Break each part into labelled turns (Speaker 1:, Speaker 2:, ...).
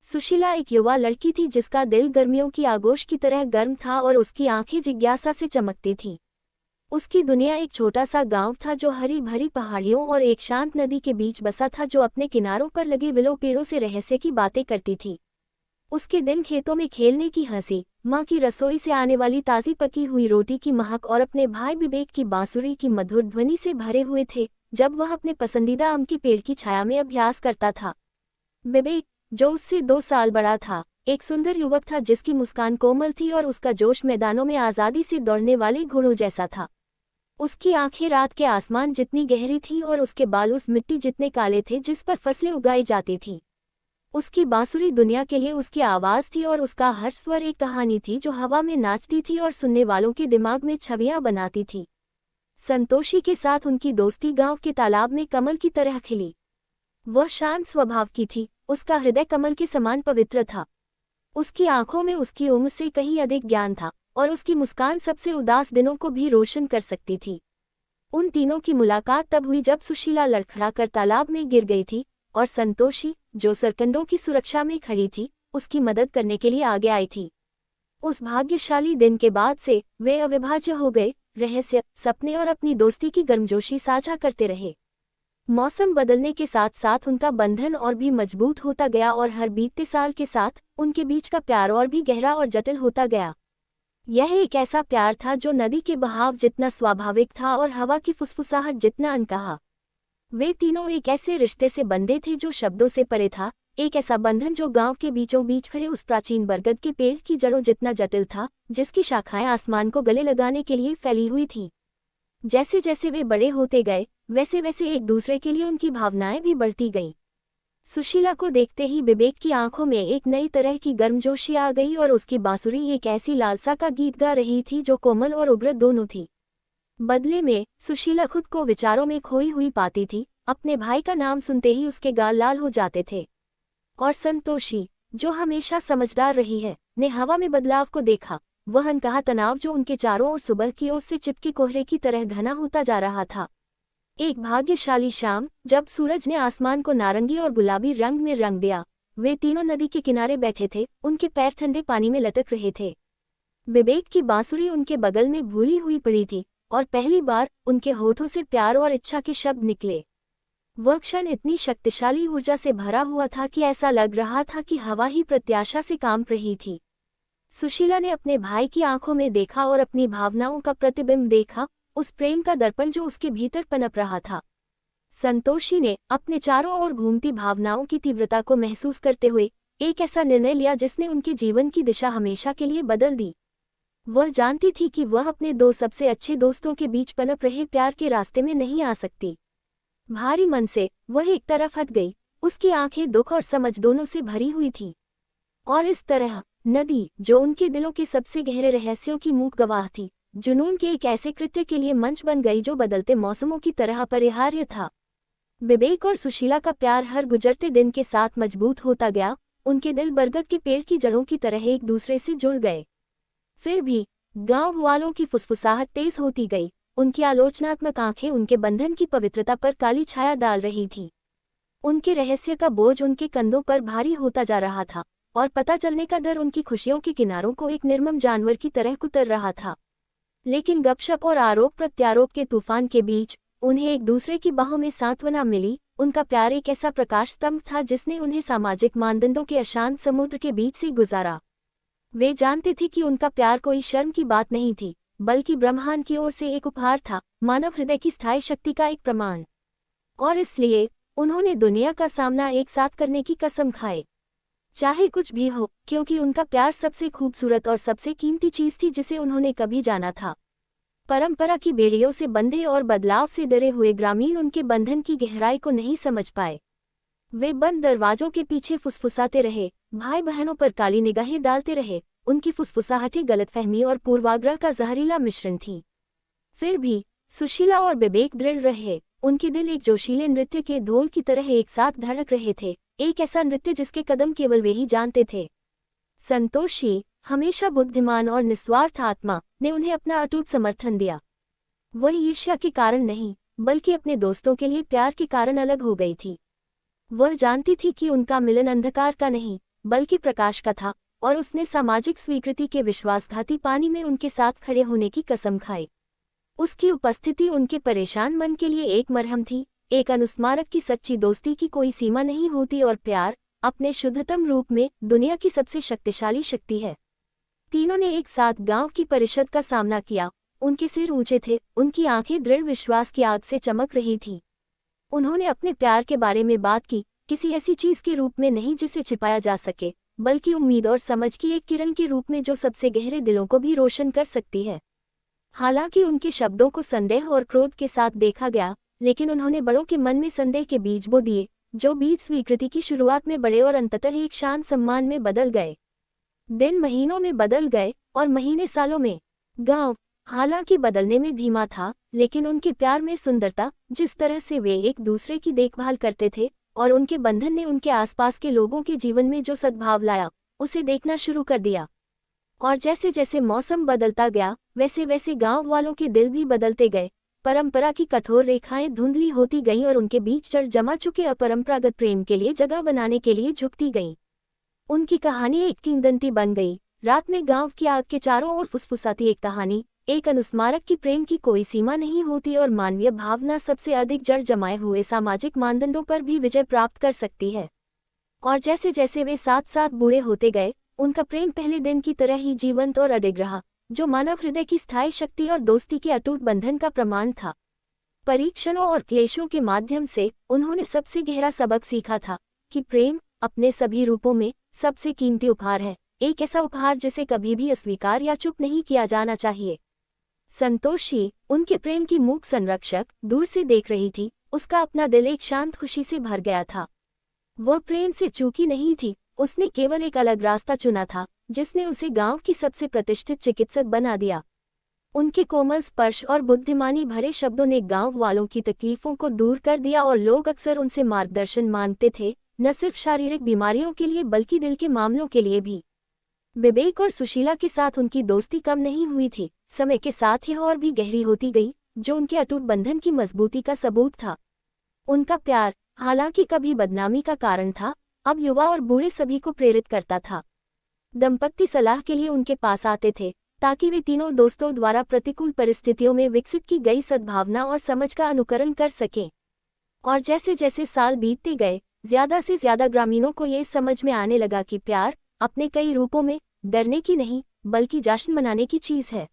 Speaker 1: सुशीला एक युवा लड़की थी जिसका दिल गर्मियों की आगोश की तरह गर्म था और उसकी आंखें जिज्ञासा से चमकती थीं। उसकी दुनिया एक छोटा सा गांव था जो हरी भरी पहाड़ियों और एक शांत नदी के बीच बसा था, जो अपने किनारों पर लगे विलो पेड़ों से रहस्य की बातें करती थी। उसके दिन खेतों में खेलने की हंसी, माँ की रसोई से आने वाली ताज़ी पकी हुई रोटी की महक और अपने भाई विवेक की बांसुरी की मधुर ध्वनि से भरे हुए थे, जब वह अपने पसंदीदा आम के पेड़ की छाया में अभ्यास करता था। विवेक, जो उससे 2 साल बड़ा था, एक सुंदर युवक था जिसकी मुस्कान कोमल थी और उसका जोश मैदानों में आज़ादी से दौड़ने वाले घोड़ों जैसा था। उसकी आंखें रात के आसमान जितनी गहरी थीं और उसके बाल उस मिट्टी जितने काले थे जिस पर फसलें उगाई जाती थीं। उसकी बांसुरी दुनिया के लिए उसकी आवाज़ थी और उसका हर स्वर एक कहानी थी जो हवा में नाचती थी और सुनने वालों के दिमाग में छवियां बनाती थी। संतोषी के साथ उनकी दोस्ती गांव के तालाब में कमल की तरह खिली। वह शांत स्वभाव की थी, उसका हृदय कमल के समान पवित्र था। उसकी आंखों में उसकी उम्र से कहीं अधिक ज्ञान था और उसकी मुस्कान सबसे उदास दिनों को भी रोशन कर सकती थी। उन तीनों की मुलाकात तब हुई जब सुशीला लड़खड़ाकर तालाब में गिर गई थी और संतोषी, जो सरकंडों की सुरक्षा में खड़ी थी, उसकी मदद करने के लिए आगे आई थी। उस भाग्यशाली दिन के बाद से वे अविभाज्य हो गए, रहस्य, सपने और अपनी दोस्ती की गर्मजोशी साझा करते रहे। मौसम बदलने के साथ साथ उनका बंधन और भी मजबूत होता गया और हर बीतते साल के साथ उनके बीच का प्यार और भी गहरा और जटिल होता गया। यह एक ऐसा प्यार था जो नदी के बहाव जितना स्वाभाविक था और हवा की फुसफुसाहट जितना अनकहा। वे तीनों एक ऐसे रिश्ते से बंधे थे जो शब्दों से परे था, एक ऐसा बंधन जो गांव के बीचों बीच खड़े उस प्राचीन बरगद के पेड़ की जड़ों जितना जटिल था, जिसकी शाखाएं आसमान को गले लगाने के लिए फैली हुई थीं। जैसे जैसे वे बड़े होते गए, वैसे वैसे एक दूसरे के लिए उनकी भावनाएं भी बढ़ती गईं। सुशीला को देखते ही विवेक की आंखों में एक नई तरह की गर्मजोशी आ गई और उसकी बांसुरी एक ऐसी लालसा का गीत गा रही थी जो कोमल और उग्र दोनों थी। बदले में सुशीला खुद को विचारों में खोई हुई पाती थी, अपने भाई का नाम सुनते ही उसके गाल लाल हो जाते थे। और संतोषी, जो हमेशा समझदार रही है, ने हवा में बदलाव को देखा, वह अनकहा तनाव जो उनके चारों ओर सुबह की ओर से चिपके कोहरे की तरह घना होता जा रहा था। एक भाग्यशाली शाम, जब सूरज ने आसमान को नारंगी और गुलाबी रंग में रंग दिया, वे तीनों नदी के किनारे बैठे थे, उनके पैर ठंडे पानी में लटक रहे थे। विवेक की बांसुरी उनके बगल में भूली हुई पड़ी थी और पहली बार उनके होठों से प्यार और इच्छा के शब्द निकले। वह क्षण इतनी शक्तिशाली ऊर्जा से भरा हुआ था कि ऐसा लग रहा था कि हवा ही प्रत्याशा से कांप रही थी। सुशीला ने अपने भाई की आंखों में देखा और अपनी भावनाओं का प्रतिबिंब देखा, उस प्रेम का दर्पण जो उसके भीतर पनप रहा था। संतोषी ने अपने चारों ओर घूमती भावनाओं की तीव्रता को महसूस करते हुए एक ऐसा निर्णय लिया जिसने उनके जीवन की दिशा हमेशा के लिए बदल दी। वह जानती थी कि वह अपने दो सबसे अच्छे दोस्तों के बीच पनप रहे प्यार के रास्ते में नहीं आ सकती। भारी मन से वह एक तरफ हट गई, उसकी आंखें दुख और समझ दोनों से भरी हुई थीं। और इस तरह नदी, जो उनके दिलों के सबसे गहरे रहस्यों की मूक गवाह थी, जुनून के एक ऐसे कृत्य के लिए मंच बन गई जो बदलते मौसमों की तरह अपरिहार्य था। विवेक और सुशीला का प्यार हर गुजरते दिन के साथ मजबूत होता गया, उनके दिल बरगद के पेड़ की जड़ों की तरह एक दूसरे से जुड़ गए। फिर भी गांव वालों की फुसफुसाहट तेज होती गई, उनकी आलोचनात्मक आंखें उनके बंधन की पवित्रता पर काली छाया डाल रही थीं। उनके रहस्य का बोझ उनके कंधों पर भारी होता जा रहा था और पता चलने का डर उनकी खुशियों के किनारों को एक निर्मम जानवर की तरह कुतर रहा था। लेकिन गपशप और आरोप प्रत्यारोप के तूफान के बीच उन्हें एक दूसरे की बाहों में सांत्वना मिली। उनका प्यार एक ऐसा प्रकाश स्तंभ था जिसने उन्हें सामाजिक मानदंडों के अशांत समुद्र के बीच से गुजारा। वे जानते थे कि उनका प्यार कोई शर्म की बात नहीं थी, बल्कि ब्रह्मांड की ओर से एक उपहार था, मानव हृदय की स्थायी शक्ति का एक प्रमाण। और इसलिए उन्होंने दुनिया का सामना एक साथ करने की कसम खाई, चाहे कुछ भी हो, क्योंकि उनका प्यार सबसे खूबसूरत और सबसे कीमती चीज थी जिसे उन्होंने कभी जाना था। परंपरा की बेड़ियों से बंधे और बदलाव से डरे हुए ग्रामीण उनके बंधन की गहराई को नहीं समझ पाए। वे बंद दरवाजों के पीछे फुसफुसाते रहे, भाई बहनों पर काली निगाहें डालते रहे, उनकी फुसफुसाहटें गलतफहमी और पूर्वाग्रह का जहरीला मिश्रण थी। फिर भी सुशीला और विवेक दृढ़ रहे, उनके दिल एक जोशीले नृत्य के ढोल की तरह एक साथ धड़क रहे थे, एक ऐसा नृत्य जिसके कदम केवल वे ही जानते थे। संतोषी, हमेशा बुद्धिमान और निस्वार्थ आत्मा, ने उन्हें अपना अटूट समर्थन दिया। वह ईर्ष्या के कारण नहीं, बल्कि अपने दोस्तों के लिए प्यार के कारण अलग हो गई थी। वह जानती थी कि उनका मिलन अंधकार का नहीं, बल्कि प्रकाश का था, और उसने सामाजिक स्वीकृति के विश्वासघाती पानी में उनके साथ खड़े होने की कसम खाई। उसकी उपस्थिति उनके परेशान मन के लिए एक मरहम थी, एक अनुस्मारक की सच्ची दोस्ती की कोई सीमा नहीं होती और प्यार, अपने शुद्धतम रूप में, दुनिया की सबसे शक्तिशाली शक्ति है। तीनों ने एक साथ गांव की परिषद का सामना किया। उनके सिर ऊंचे थे, उनकी आंखें दृढ़ विश्वास की आग से चमक रही थीं। उन्होंने अपने प्यार के बारे में बात की, किसी ऐसी चीज के रूप में नहीं जिसे छिपाया जा सके, बल्कि उम्मीद और समझ की एक किरण के रूप में जो सबसे गहरे दिलों को भी रोशन कर सकती है। हालांकि उनके शब्दों को संदेह और क्रोध के साथ देखा गया, लेकिन उन्होंने बड़ों के मन में संदेह के बीज बो दिए, जो बीज स्वीकृति की शुरुआत में बड़े और अंततः एक शांत सम्मान में बदल गए। दिन महीनों में बदल गए और महीने सालों में। गांव हालांकि बदलने में धीमा था, लेकिन उनके प्यार में सुंदरता, जिस तरह से वे एक दूसरे की देखभाल करते थे, और उनके बंधन ने उनके आसपास के लोगों के जीवन में जो सद्भाव लाया, उसे देखना शुरू कर दिया। और जैसे जैसे मौसम बदलता गया, वैसे वैसे गांव वालों के दिल भी बदलते गए। परंपरा की कठोर रेखाएं धुंधली होती गईं और उनके बीच जड़ जमा चुके अपरंपरागत प्रेम के लिए जगह बनाने के लिए झुकती गईं। उनकी कहानी एक किंवदंती बन गई। रात में गांव की आग के चारों ओर फुसफुसाती एक कहानी, एक अनुस्मारक की प्रेम की कोई सीमा नहीं होती और मानवीय भावना सबसे अधिक जड़ जमाए हुए सामाजिक मानदंडों पर भी विजय प्राप्त कर सकती है। और जैसे जैसे वे साथ साथ बूढ़े होते गए, उनका प्रेम पहले दिन की तरह ही जीवंत और अडिग रहा, जो मानव हृदय की स्थायी शक्ति और दोस्ती के अटूट बंधन का प्रमाण था। परीक्षणों और क्लेशों के माध्यम से उन्होंने सबसे गहरा सबक सीखा था कि प्रेम अपने सभी रूपों में सबसे कीमती उपहार है, एक ऐसा उपहार जिसे कभी भी अस्वीकार या चुप नहीं किया जाना चाहिए। संतोषी, उनके प्रेम की मूक संरक्षक, दूर से देख रही थी। उसका अपना दिल एक शांत खुशी से भर गया था। वह प्रेम से चूकी नहीं थी, उसने केवल एक अलग रास्ता चुना था, जिसने उसे गांव की सबसे प्रतिष्ठित चिकित्सक बना दिया। उनके कोमल स्पर्श और बुद्धिमानी भरे शब्दों ने गांव वालों की तकलीफों को दूर कर दिया और लोग अक्सर उनसे मार्गदर्शन मांगते थे, न सिर्फ शारीरिक बीमारियों के लिए बल्कि दिल के मामलों के लिए भी। विवेक और सुशीला के साथ उनकी दोस्ती कम नहीं हुई थी, समय के साथ यह और भी गहरी होती गई, जो उनके अटूट बंधन की मजबूती का सबूत था। उनका प्यार, हालांकि कभी बदनामी का कारण था, अब युवा और बूढ़े सभी को प्रेरित करता था। दंपत्ति सलाह के लिए उनके पास आते थे, ताकि वे तीनों दोस्तों द्वारा प्रतिकूल परिस्थितियों में विकसित की गई सद्भावना और समझ का अनुकरण कर सकें। और जैसे जैसे साल बीतते गए, ज्यादा से ज्यादा ग्रामीणों को ये समझ में आने लगा कि प्यार अपने कई रूपों में डरने की नहीं, बल्कि जश्न मनाने की चीज है।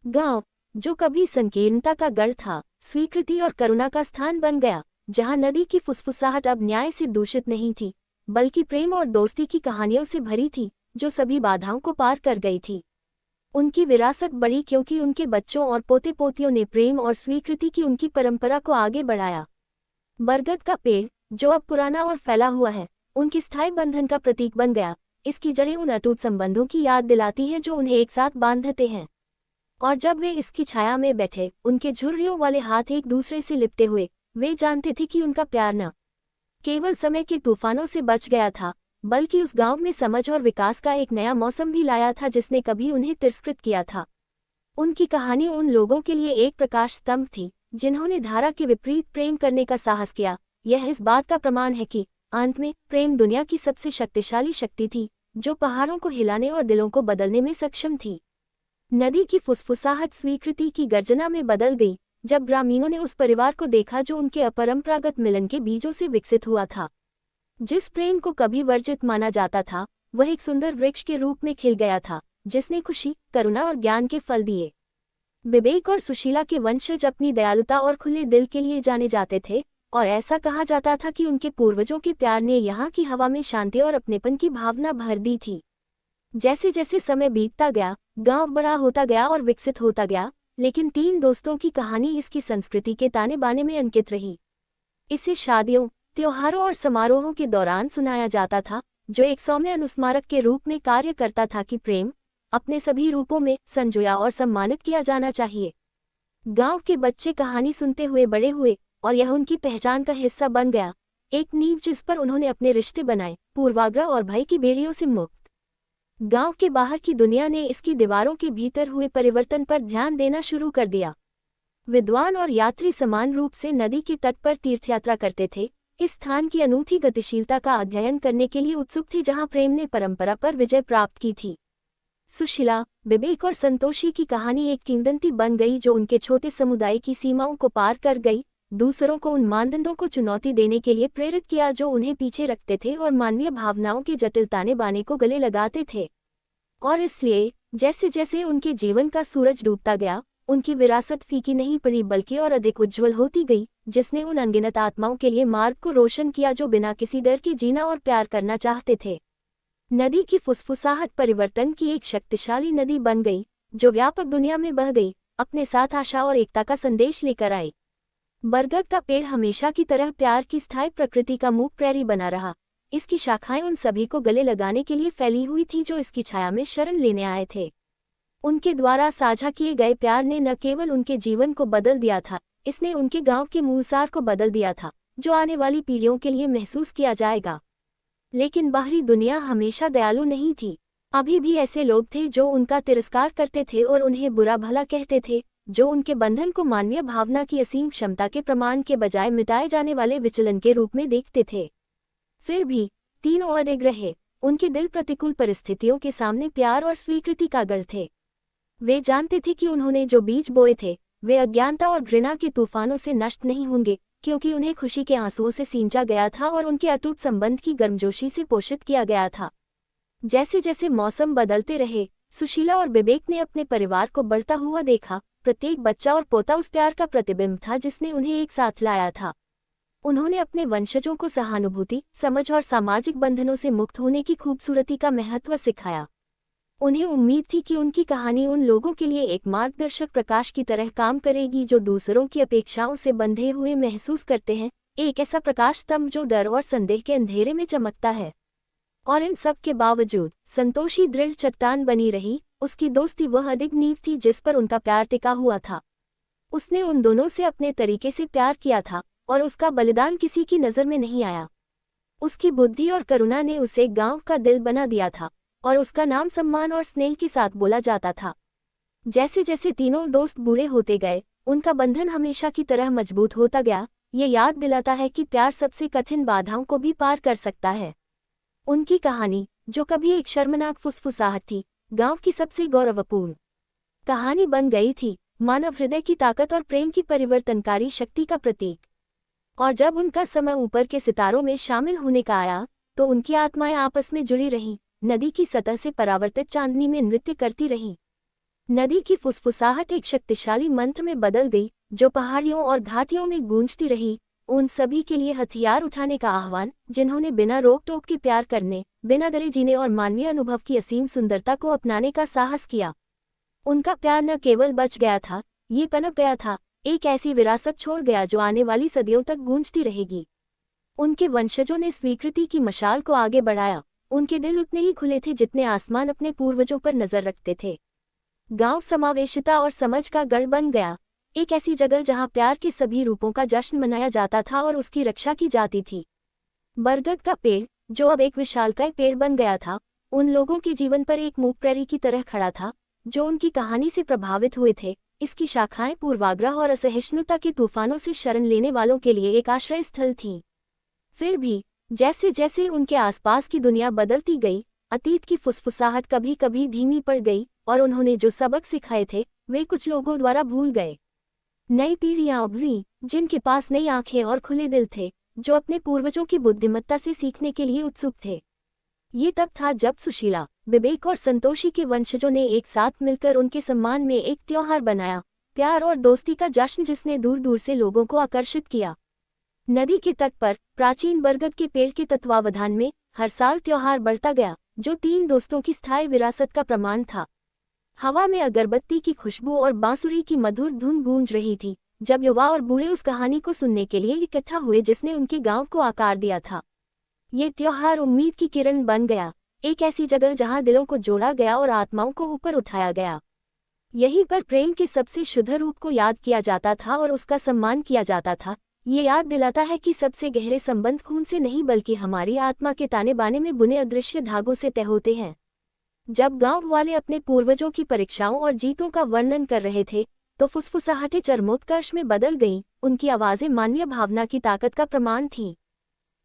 Speaker 1: गांव, जो कभी संकीर्णता का गढ़ था, स्वीकृति और करुणा का स्थान बन गया, जहां नदी की फुसफुसाहट अब न्याय से दूषित नहीं थी, बल्कि प्रेम और दोस्ती की कहानियों से भरी थी, जो सभी बाधाओं को पार कर गई थी। उनकी विरासत बढ़ी क्योंकि उनके बच्चों और पोते पोतियों ने प्रेम और स्वीकृति की उनकी परंपरा को आगे बढ़ाया। बरगद का पेड़, जो अब पुराना और फैला हुआ है, उनके स्थायी बंधन का प्रतीक बन गया। इसकी जड़ें उन अटूट संबंधों की याद दिलाती हैं जो उन्हें एक साथ बांधते हैं। और जब वे इसकी छाया में बैठे, उनके झुर्रियों वाले हाथ एक दूसरे से लिपटे हुए, वे जानते थे कि उनका प्यार न केवल समय के तूफानों से बच गया था, बल्कि उस गांव में समझ और विकास का एक नया मौसम भी लाया था जिसने कभी उन्हें तिरस्कृत किया था। उनकी कहानी उन लोगों के लिए एक प्रकाश स्तंभ थी, जिन्होंने धारा के विपरीत प्रेम करने का साहस किया। यह इस बात का प्रमाण है कि अंत में प्रेम दुनिया की सबसे शक्तिशाली शक्ति थी, जो पहाड़ों को हिलाने और दिलों को बदलने में सक्षम थी। नदी की फुसफुसाहट स्वीकृति की गर्जना में बदल गई, जब ग्रामीणों ने उस परिवार को देखा जो उनके अपरंपरागत मिलन के बीजों से विकसित हुआ था। जिस प्रेम को कभी वर्जित माना जाता था, वह एक सुंदर वृक्ष के रूप में खिल गया था, जिसने खुशी, करुणा और ज्ञान के फल दिए। विवेक और सुशीला के वंशज अपनी दयालुता और खुले दिल के लिए जाने जाते थे, और ऐसा कहा जाता था कि उनके पूर्वजों के प्यार ने यहाँ की हवा में शांति और अपनेपन की भावना भर दी थी। जैसे जैसे समय बीतता गया, गांव बड़ा होता गया और विकसित होता गया, लेकिन तीन दोस्तों की कहानी इसकी संस्कृति के ताने बाने में अंकित रही। इसे शादियों, त्योहारों और समारोहों के दौरान सुनाया जाता था, जो एक सौम्य अनुस्मारक के रूप में कार्य करता था कि प्रेम अपने सभी रूपों में संजोया और सम्मानित किया जाना चाहिए। गांव के बच्चे कहानी सुनते हुए बड़े हुए, और यह उनकी पहचान का हिस्सा बन गया, एक नींव जिस पर उन्होंने अपने रिश्ते बनाए, पूर्वाग्रह और भय की बेड़ियों से मुक्त। गांव के बाहर की दुनिया ने इसकी दीवारों के भीतर हुए परिवर्तन पर ध्यान देना शुरू कर दिया। विद्वान और यात्री समान रूप से नदी के तट पर तीर्थयात्रा करते थे, इस स्थान की अनूठी गतिशीलता का अध्ययन करने के लिए उत्सुक थे जहां प्रेम ने परंपरा पर विजय प्राप्त की थी। सुशीला, विवेक और संतोषी की कहानी एक किंवदंती बन गई जो उनके छोटे समुदाय की सीमाओं को पार कर गई, दूसरों को उन मानदंडों को चुनौती देने के लिए प्रेरित किया जो उन्हें पीछे रखते थे और मानवीय भावनाओं के जटिल ताने बाने को गले लगाते थे। और इसलिए जैसे जैसे उनके जीवन का सूरज डूबता गया, उनकी विरासत फीकी नहीं पड़ी बल्कि और अधिक उज्ज्वल होती गई, जिसने उन अनगिनत आत्माओं के लिए मार्ग को रोशन किया जो बिना किसी डर के जीना और प्यार करना चाहते थे। नदी की फुसफुसाहट परिवर्तन की एक शक्तिशाली नदी बन गई, जो व्यापक दुनिया में बह गई, अपने साथ आशा और एकता का संदेश लेकर आई। बरगद का पेड़ हमेशा की तरह प्यार की स्थायी प्रकृति का मूक प्रैरी बना रहा। इसकी शाखाएं उन सभी को गले लगाने के लिए फैली हुई थी जो इसकी छाया में शरण लेने आए थे। उनके द्वारा साझा किए गए प्यार ने न केवल उनके जीवन को बदल दिया था, इसने उनके गांव के मूलसार को बदल दिया था, जो आने वाली पीढ़ियों के लिए महसूस किया जाएगा। लेकिन बाहरी दुनिया हमेशा दयालु नहीं थी। अभी भी ऐसे लोग थे जो उनका तिरस्कार करते थे और उन्हें बुरा भला कहते थे, जो उनके बंधन को मानवीय भावना की असीम क्षमता के प्रमाण के बजाय मिटाए जाने वाले विचलन के रूप में देखते थे। फिर भी तीनों अडिग रहे। उनके दिल प्रतिकूल परिस्थितियों के सामने प्यार और स्वीकृति का गढ़ थे। वे जानते थे कि उन्होंने जो बीज बोए थे वे अज्ञानता और घृणा के तूफानों से नष्ट नहीं होंगे, क्योंकि उन्हें खुशी के आंसुओं से सींचा गया था और उनके अटूट संबंध की गर्मजोशी से पोषित किया गया था। जैसे जैसे मौसम बदलते रहे, सुशीला और विवेक ने अपने परिवार को बढ़ता हुआ देखा। प्रत्येक बच्चा और पोता उस प्यार का प्रतिबिंब था जिसने उन्हें एक साथ लाया था। उन्होंने अपने वंशजों को सहानुभूति, समझ और सामाजिक बंधनों से मुक्त होने की खूबसूरती का महत्व सिखाया। उन्हें उम्मीद थी कि उनकी कहानी उन लोगों के लिए एक मार्गदर्शक प्रकाश की तरह काम करेगी जो दूसरों की अपेक्षाओं से बंधे हुए महसूस करते हैं, एक ऐसा प्रकाश स्तंभ जो डर और संदेह के अंधेरे में चमकता है। और इन सब के बावजूद संतोषी दृढ़ चट्टान बनी रही। उसकी दोस्ती वह अडिग नींव थी जिस पर उनका प्यार टिका हुआ था। उसने उन दोनों से अपने तरीके से प्यार किया था और उसका बलिदान किसी की नज़र में नहीं आया। उसकी बुद्धि और करुणा ने उसे गांव का दिल बना दिया था और उसका नाम सम्मान और स्नेह के साथ बोला जाता था। जैसे जैसे तीनों दोस्त बूढ़े होते गए, उनका बंधन हमेशा की तरह मजबूत होता गया। ये याद दिलाता है कि प्यार सबसे कठिन बाधाओं को भी पार कर सकता है। उनकी कहानी, जो कभी एक शर्मनाक फुसफुसाहट थी, गांव की सबसे गौरवपूर्ण कहानी बन गई थी, मानव हृदय की ताकत और प्रेम की परिवर्तनकारी शक्ति का प्रतीक। और जब उनका समय ऊपर के सितारों में शामिल होने का आया, तो उनकी आत्माएं आपस में जुड़ी रहीं, नदी की सतह से परावर्तित चांदनी में नृत्य करती रहीं। नदी की फुसफुसाहट एक शक्तिशाली मंत्र में बदल गई, जो पहाड़ियों और घाटियों में गूंजती रही, उन सभी के लिए हथियार उठाने का आह्वान जिन्होंने बिना रोक टोक के प्यार करने, बिना डरे जीने और मानवीय अनुभव की असीम सुंदरता को अपनाने का साहस किया। उनका प्यार न केवल बच गया था, ये पनप गया था, एक ऐसी विरासत छोड़ गया जो आने वाली सदियों तक गूंजती रहेगी। उनके वंशजों ने स्वीकृति की मशाल को आगे बढ़ाया। उनके दिल उतने ही खुले थे जितने आसमान अपने पूर्वजों पर नजर रखते थे। गांव समावेशिता और समझ का गढ़ बन गया, एक ऐसी जगह जहां प्यार के सभी रूपों का जश्न मनाया जाता था और उसकी रक्षा की जाती थी। बरगद का पेड़, जो अब एक विशालकाय पेड़ बन गया था, उन लोगों के जीवन पर एक मूक प्रैरी की तरह खड़ा था जो उनकी कहानी से प्रभावित हुए थे। इसकी शाखाएं पूर्वाग्रह और असहिष्णुता के तूफानों से शरण लेने वालों के लिए एक आश्रय स्थल थीं। फिर भी जैसे जैसे उनके आसपास की दुनिया बदलती गई, अतीत की फुसफुसाहट कभी कभी धीमी पड़ गई और उन्होंने जो सबक सिखाए थे वे कुछ लोगों द्वारा भूल गए। नई पीढ़ियां उभरी, जिनके पास नई आंखें और खुले दिल थे, जो अपने पूर्वजों की बुद्धिमत्ता से सीखने के लिए उत्सुक थे। ये तब था जब सुशीला, विवेक और संतोषी के वंशजों ने एक साथ मिलकर उनके सम्मान में एक त्योहार बनाया, प्यार और दोस्ती का जश्न जिसने दूर दूर से लोगों को आकर्षित किया। नदी के तट पर प्राचीन बरगद के पेड़ के तत्वावधान में हर साल त्योहार बढ़ता गया, जो तीन दोस्तों की स्थायी विरासत का प्रमाण था। हवा में अगरबत्ती की खुशबू और बांसुरी की मधुर धुन गूंज रही थी जब युवा और बूढ़े उस कहानी को सुनने के लिए इकट्ठा हुए जिसने उनके गांव को आकार दिया था। ये त्योहार उम्मीद की किरण बन गया, एक ऐसी जगह जहां दिलों को जोड़ा गया और आत्माओं को ऊपर उठाया गया। यहीं पर प्रेम के सबसे शुद्ध रूप को याद किया जाता था और उसका सम्मान किया जाता था। ये याद दिलाता है कि सबसे गहरे संबंध खून से नहीं बल्कि हमारी आत्मा के ताने बाने में बुने अदृश्य धागों से तय होते हैं। जब गांव वाले अपने पूर्वजों की परीक्षाओं और जीतों का वर्णन कर रहे थे, तो फुसफुसाहटें चरमोत्कर्ष में बदल गईं। उनकी आवाज़ें मानवीय भावना की ताकत का प्रमाण थीं।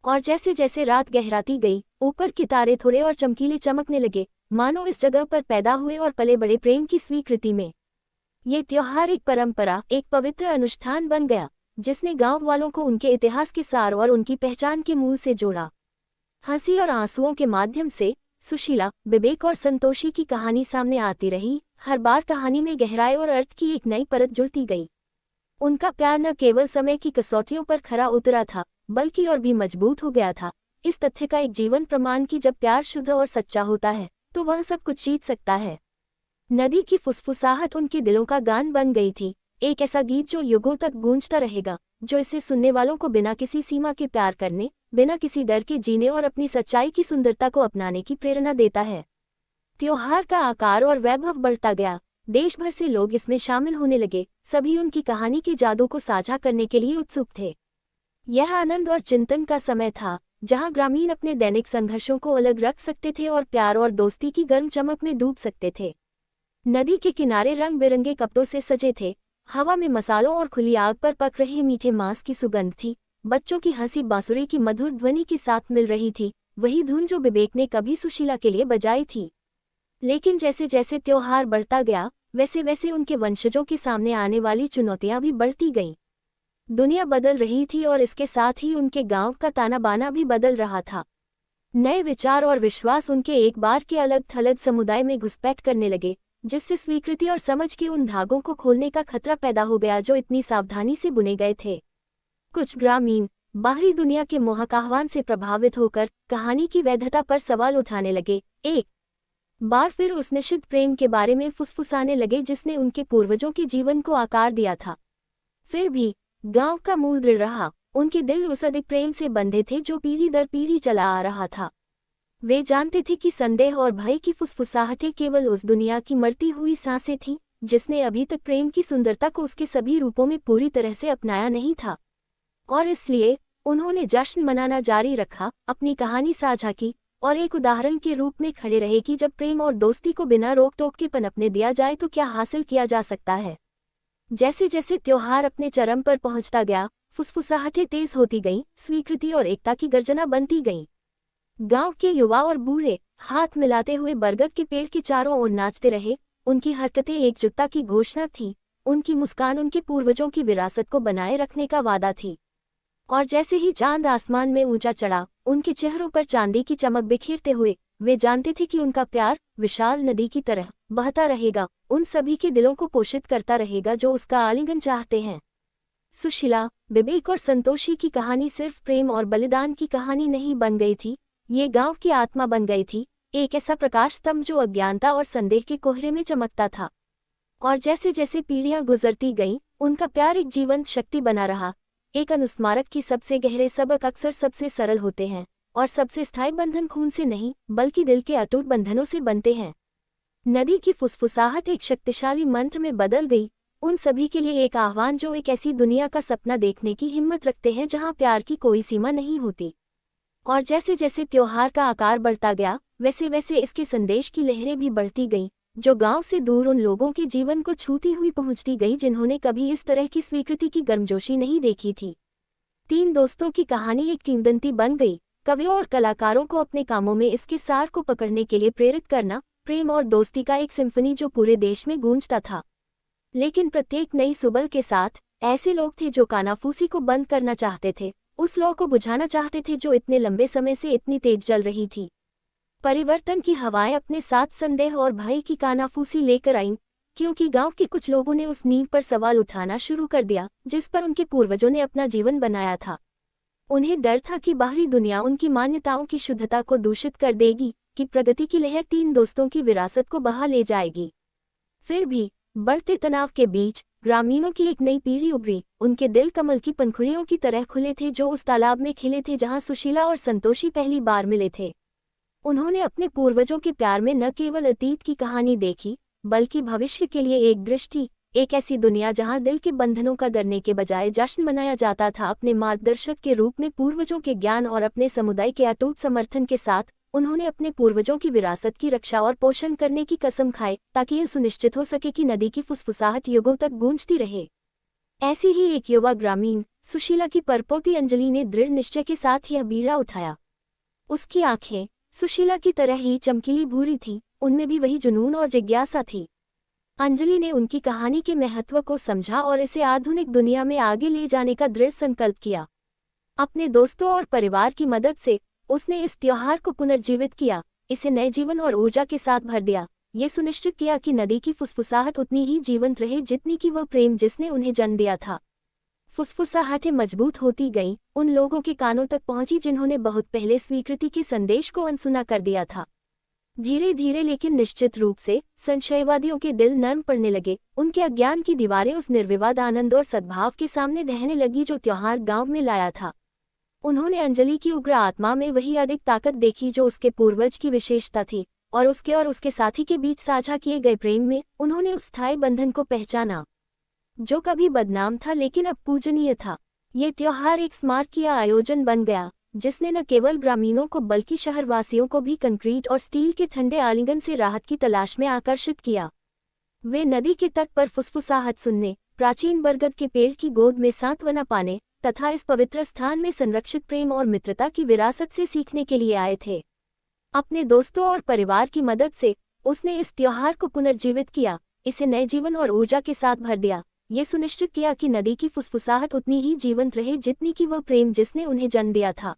Speaker 1: और जैसे जैसे रात गहराती गई, ऊपर के तारे थोड़े और चमकीले चमकने लगे, मानो इस जगह पर पैदा हुए और पले बड़े प्रेम की स्वीकृति में। ये त्योहार एक परंपरा, एक पवित्र अनुष्ठान बन गया, जिसने गांव वालों को उनके इतिहास के सार और उनकी पहचान के मूल से जोड़ा। हंसी और आंसुओं के माध्यम से सुशीला, विवेक और संतोषी की कहानी सामने आती रही। हर बार कहानी में गहराई और अर्थ की एक नई परत जुड़ती गई। उनका प्यार न केवल समय की कसौटियों पर खरा उतरा था, बल्कि और भी मजबूत हो गया था। इस तथ्य का एक जीवन प्रमाण कि जब प्यार शुद्ध और सच्चा होता है तो वह सब कुछ जीत सकता है। नदी की फुसफुसाहट उनके दिलों का गान बन गई थी, एक ऐसा गीत जो युगों तक गूंजता रहेगा, जो इसे सुनने वालों को बिना किसी सीमा के प्यार करने, बिना किसी डर के जीने और अपनी सच्चाई की सुंदरता को अपनाने की प्रेरणा देता है। त्योहार का आकार और वैभव बढ़ता गया, देश भर से लोग इसमें शामिल होने लगे, सभी उनकी कहानी के जादू को साझा करने के लिए उत्सुक थे। यह आनंद और चिंतन का समय था, जहां ग्रामीण अपने दैनिक संघर्षों को अलग रख सकते थे और प्यार और दोस्ती की गर्म चमक में डूब सकते थे। नदी के किनारे रंग बिरंगे कपड़ों से सजे थे, हवा में मसालों और खुली आग पर पक रहे मीठे मांस की सुगंध थी, बच्चों की हंसी बांसुरी की मधुर ध्वनि के साथ मिल रही थी, वही धुन जो विवेक ने कभी सुशीला के लिए बजाई थी। लेकिन जैसे जैसे त्योहार बढ़ता गया, वैसे वैसे उनके वंशजों के सामने आने वाली चुनौतियां भी बढ़ती गईं। दुनिया बदल रही थी और इसके साथ ही उनके गांव का ताना बाना भी बदल रहा था। नए विचार और विश्वास उनके एक बार के अलग थलग समुदाय में घुसपैठ करने लगे, जिससे स्वीकृति और समझ के उन धागों को खोलने का खतरा पैदा हो गया जो इतनी सावधानी से बुने गए थे। कुछ ग्रामीण बाहरी दुनिया के मोहक आह्वान से प्रभावित होकर कहानी की वैधता पर सवाल उठाने लगे। एक बार फिर उस निषिद्ध प्रेम के बारे में फुसफुसाने लगे जिसने उनके पूर्वजों के जीवन को आकार दिया था। फिर भी गांव का मूल दृढ़ रहा, उनके दिल उस अधिक प्रेम से बंधे थे जो पीढ़ी दर पीढ़ी चला आ रहा था। वे जानते थे कि संदेह और भय की फुसफुसाहटें केवल उस दुनिया की मरती हुई सांसें थीं, जिसने अभी तक प्रेम की सुंदरता को उसके सभी रूपों में पूरी तरह से अपनाया नहीं था। और इसलिए उन्होंने जश्न मनाना जारी रखा, अपनी कहानी साझा की और एक उदाहरण के रूप में खड़े रहे कि जब प्रेम और दोस्ती को बिना रोक टोक के पनपने दिया जाए तो क्या हासिल किया जा सकता है। जैसे जैसे त्योहार अपने चरम पर पहुंचता गया, फुसफुसाहटें तेज होती गईं, स्वीकृति और एकता की गर्जना बनती गईं। गांव के युवा और बूढ़े हाथ मिलाते हुए बरगद के पेड़ के चारों ओर नाचते रहे, उनकी हरकतें एकजुटता की घोषणा थी, उनकी मुस्कान उनके पूर्वजों की विरासत को बनाए रखने का वादा थी। और जैसे ही चांद आसमान में ऊंचा चढ़ा, उनके चेहरों पर चांदी की चमक बिखेरते हुए वे जानते थे कि उनका प्यार विशाल नदी की तरह बहता रहेगा, उन सभी के दिलों को पोषित करता रहेगा जो उसका आलिंगन चाहते हैं। सुशीला, विवेक और संतोषी की कहानी सिर्फ प्रेम और बलिदान की कहानी नहीं बन गई थी, ये गांव की आत्मा बन गई थी, एक ऐसा प्रकाश स्तंभ जो अज्ञानता और संदेह के कोहरे में चमकता था। और जैसे जैसे पीढ़ियां गुजरती गईं, उनका प्यार एक जीवंत शक्ति बना रहा। एक अनुस्मारक की सबसे गहरे सबक अक्सर सबसे सरल होते हैं, और सबसे स्थायी बंधन खून से नहीं बल्कि दिल के अटूट बंधनों से बनते हैं। नदी की फुसफुसाहट एक शक्तिशाली मंत्र में बदल गई, उन सभी के लिए एक आह्वान जो एक ऐसी दुनिया का सपना देखने की हिम्मत रखते हैं जहां प्यार की कोई सीमा नहीं होती। और जैसे जैसे त्योहार का आकार बढ़ता गया, वैसे वैसे इसके संदेश की लहरें भी बढ़ती गईं, जो गांव से दूर उन लोगों के जीवन को छूती हुई पहुंचती गई जिन्होंने कभी इस तरह की स्वीकृति की गर्मजोशी नहीं देखी थी। 3 दोस्तों की कहानी एक किंवदंती बन गई, कवियों और कलाकारों को अपने कामों में इसके सार को पकड़ने के लिए प्रेरित करना, प्रेम और दोस्ती का एक सिम्फनी जो पूरे देश में गूंजता था। लेकिन प्रत्येक नई सुबह के साथ ऐसे लोग थे जो कानाफूसी को बंद करना चाहते थे, उस लौ को बुझाना चाहते थे जो इतने लंबे समय से इतनी तेज जल रही थी। परिवर्तन की हवाएं अपने साथ संदेह और भय की कानाफूसी लेकर आईं, क्योंकि गांव के कुछ लोगों ने उस नींव पर सवाल उठाना शुरू कर दिया जिस पर उनके पूर्वजों ने अपना जीवन बनाया था। उन्हें डर था कि बाहरी दुनिया उनकी मान्यताओं की शुद्धता को दूषित कर देगी, कि प्रगति की लहर 3 दोस्तों की विरासत को बहा ले जाएगी। फिर भी बढ़ते तनाव के बीच ग्रामीणों की एक नई पीढ़ी उभरी, उनके दिल कमल की पंखुड़ियों की तरह खुले थे जो उस तालाब में खिले थे जहां सुशीला और संतोषी पहली बार मिले थे। उन्होंने अपने पूर्वजों के प्यार में न केवल अतीत की कहानी देखी, बल्कि भविष्य के लिए एक दृष्टि, एक ऐसी दुनिया जहां दिल के बंधनों का डरने के बजाय जश्न मनाया जाता था। अपने मार्गदर्शक के रूप में पूर्वजों के ज्ञान और अपने समुदाय के अटूट समर्थन के साथ उन्होंने अपने पूर्वजों की विरासत की रक्षा और पोषण करने की कसम खाई, ताकि यह सुनिश्चित हो सके कि नदी की फुसफुसाहट युगों तक गूंजती रहे। ऐसी ही एक युवा ग्रामीण सुशीला की परपोती अंजलि ने दृढ़ निश्चय के साथ यह बीड़ा उठाया। उसकी आंखें सुशीला की तरह ही चमकीली भूरी थी, उनमें भी वही जुनून और जिज्ञासा थी। अंजलि ने उनकी कहानी के महत्व को समझा और इसे आधुनिक दुनिया में आगे ले जाने का दृढ़ संकल्प किया। अपने दोस्तों और परिवार की मदद से उसने इस त्योहार को पुनर्जीवित किया, इसे नए जीवन और ऊर्जा के साथ भर दिया। ये सुनिश्चित किया कि नदी की फुसफुसाहट उतनी ही जीवंत रहे जितनी कि वह प्रेम जिसने उन्हें जन्म दिया था। फुसफुसाहटें मजबूत होती गईं, उन लोगों के कानों तक पहुंची जिन्होंने बहुत पहले स्वीकृति के संदेश को अनसुना कर दिया था। धीरे धीरे लेकिन निश्चित रूप से संशयवादियों के दिल नर्म पड़ने लगे। उनके अज्ञान की दीवारें उस निर्विवाद आनंद और सद्भाव के सामने ढहने लगी जो त्योहार गांव में लाया था। उन्होंने अंजलि की उग्र आत्मा में वही अधिक ताकत देखी जो उसके पूर्वज की विशेषता थी, और उसके साथी के बीच साझा किए गए प्रेम में उन्होंने उस स्थायी बंधन को पहचाना जो कभी बदनाम था लेकिन अब पूजनीय था। ये त्योहार एक स्मारकीय आयोजन बन गया जिसने न केवल ग्रामीणों को बल्कि शहरवासियों को भी कंक्रीट और स्टील के ठंडे आलिंगन से राहत की तलाश में आकर्षित किया। वे नदी के तट पर फुसफुसाहट सुनने, प्राचीन बरगद के पेड़ की गोद में सांत्वना पाने तथा इस पवित्र स्थान में संरक्षित प्रेम और मित्रता की विरासत से सीखने के लिए आए थे। अपने दोस्तों और परिवार की मदद से उसने इस त्योहार को पुनर्जीवित किया, इसे नए जीवन और ऊर्जा के साथ भर दिया। ये सुनिश्चित किया कि नदी की फुसफुसाहट उतनी ही जीवंत रहे जितनी कि वह प्रेम जिसने उन्हें जन्म दिया था।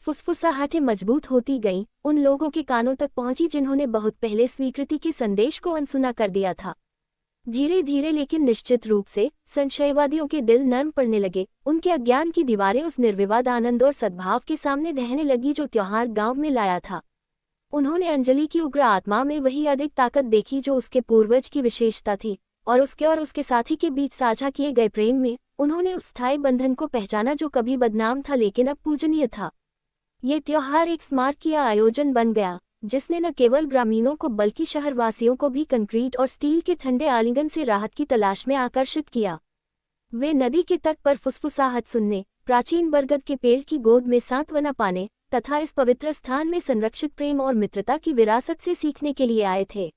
Speaker 1: फुसफुसाहटें मजबूत होती गईं, उन लोगों के कानों तक पहुंची जिन्होंने बहुत पहले स्वीकृति के संदेश को अनसुना कर दिया था। धीरे धीरे लेकिन निश्चित रूप से संशयवादियों के दिल नर्म पड़ने लगे। उनके अज्ञान की दीवारें उस निर्विवाद आनंद और सद्भाव के सामने ढहने लगी जो त्योहार गांव में लाया था। उन्होंने अंजलि की उग्र आत्मा में वही अधिक ताकत देखी जो उसके पूर्वज की विशेषता थी, और उसके साथी के बीच साझा किए गए प्रेम में उन्होंने उस स्थायी बंधन को पहचाना जो कभी बदनाम था लेकिन अब पूजनीय था। ये त्योहार एक स्मारकीय आयोजन बन गया जिसने न केवल ग्रामीणों को बल्कि शहरवासियों को भी कंक्रीट और स्टील के ठंडे आलिंगन से राहत की तलाश में आकर्षित किया। वे नदी के तट पर फुसफुसाहट सुनने, प्राचीन बरगद के पेड़ की गोद में सांत्वना पाने तथा इस पवित्र स्थान में संरक्षित प्रेम और मित्रता की विरासत से सीखने के लिए आए थे।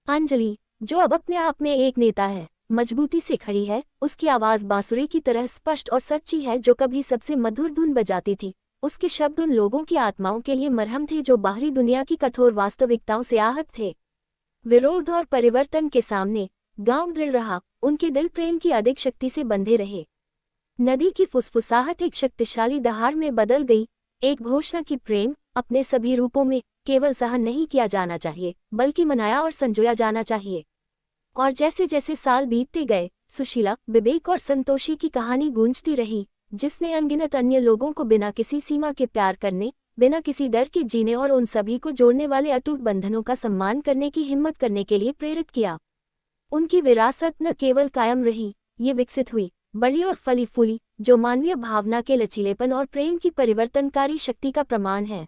Speaker 1: अंजलि, जो अब अपने आप में एक नेता है, मजबूती से खड़ी है, उसकी आवाज़ बांसुरी की तरह स्पष्ट और सच्ची है जो कभी सबसे मधुर धुन बजाती थी। उसके शब्द उन लोगों की आत्माओं के लिए मरहम थे जो बाहरी दुनिया की कठोर वास्तविकताओं से आहत थे। विरोध और परिवर्तन के सामने गांव दृढ़ रहा, उनके दिल प्रेम की अधिक शक्ति से बंधे रहे। नदी की फुसफुसाहट एक शक्तिशाली दहाड़ में बदल गई, एक घोषणा की प्रेम अपने सभी रूपों में केवल सहन नहीं किया जाना चाहिए बल्कि मनाया और संजोया जाना चाहिए। और जैसे जैसे साल बीतते गए, सुशीला, विवेक और संतोषी की कहानी गूंजती रही, जिसने अनगिनत अन्य लोगों को बिना किसी सीमा के प्यार करने, बिना किसी डर के जीने और उन सभी को जोड़ने वाले अटूट बंधनों का सम्मान करने की हिम्मत करने के लिए प्रेरित किया। उनकी विरासत न केवल कायम रही, ये विकसित हुई, बड़ी और फली फूली, जो मानवीय भावना के लचीलेपन और प्रेम की परिवर्तनकारी शक्ति का प्रमाण है।